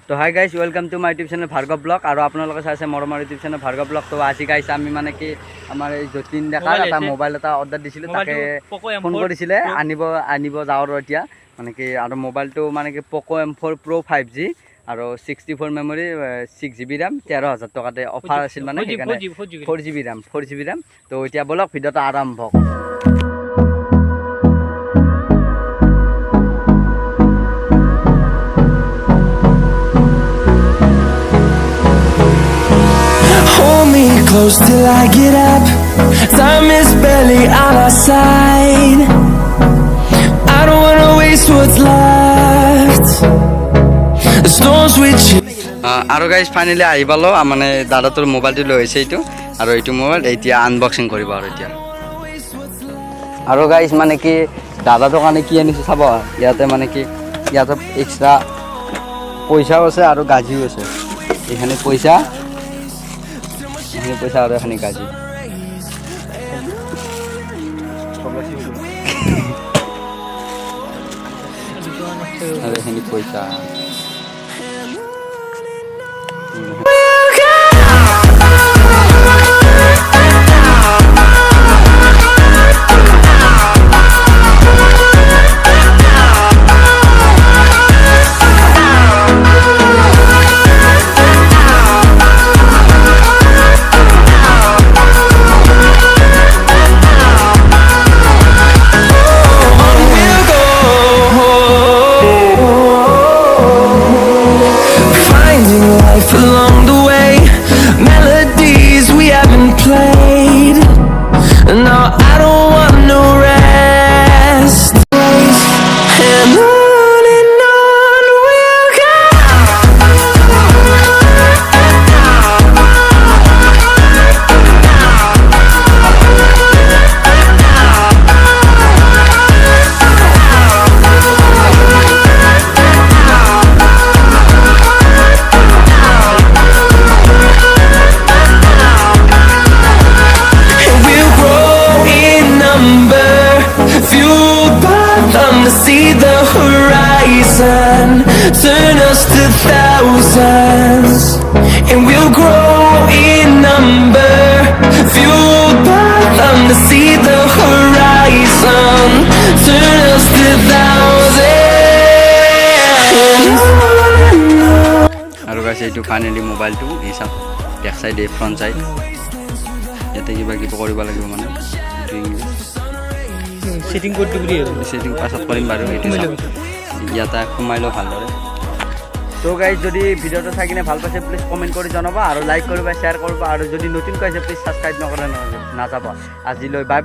তো hi guys, welcome to my YouTube channel Bhargav blog. আৰু আপোনালোকে চাইছে মৰমৰ ইউটিউব চেনেল ভাৰ্গৱ ব্লগ। তো আজি গাইজ আমি মানে কি আমাৰ এই যতীন ডেকাৰ এটা মোবাইল এটা অৰ্ডাৰ দিছিলোঁ, তাকে ফোন কৰিছিলে আনিব যাওঁ আৰু এতিয়া মানে কি। আৰু মোবাইলটো মানে কি প'ক' M4 Pro 5G আৰু 64 মেমৰি, 6GB ৰেম, 13,000 টকাতে অফাৰ আছিল মানে, সেইকাৰণে 4GB ৰেম। তো এতিয়া বলক ভিডিঅ'টো আৰম্ভ কৰোঁ। Close till I get up. Time is barely on our side. I don't wanna waste what's left. The storms we chase. আৰু গাইজ ফাইনেলি আহি পালোঁ, মানে দাদাটোৰ মোবাইলটো লৈ আহিছে এইটো, আৰু এইটো মোবাইল এতিয়া আনবক্সিং কৰিব আৰু এতিয়া। আৰু গাইজ মানে কি দাদাটোৰ কাৰণে কি আনিছোঁ চাব, ইয়াতে মানে কি ইয়াতে এক্সট্ৰা পইচাও আছে আৰু গাজিও আছে। এইখানে পইচা আৰু এখানে গাজি। আৰু এখানে পইচা। Along the way, melodies we haven't played. No, I don't want no rest. And on we'll go. See the horizon, turn us to thousands, and we'll grow in number, fueled by them to see the horizon, turn us to thousands. আৰু guys এইটো finally মোবাইলটো এই চাওক, back side এই front side, ইয়াতে কিবা কৰিব লাগিব মানে সেটিং করতে বুলি সেটিং পাছত কৰিম বাৰু। এইটো ইয়াতে সোমাই লওঁ ভালদৰে। তো গাইজ যদি ভিডিঅ'টো চাই কিনে ভাল পাইছে প্লিজ কমেণ্ট কৰি জনাবা, আৰু লাইক কৰিবা, শ্বেয়াৰ কৰিবা, আৰু যদি নতুনকৈ আছে প্লিজ ছাবস্ক্ৰাইব নকৰা নাযাবা। আজিলৈ বাই বাই।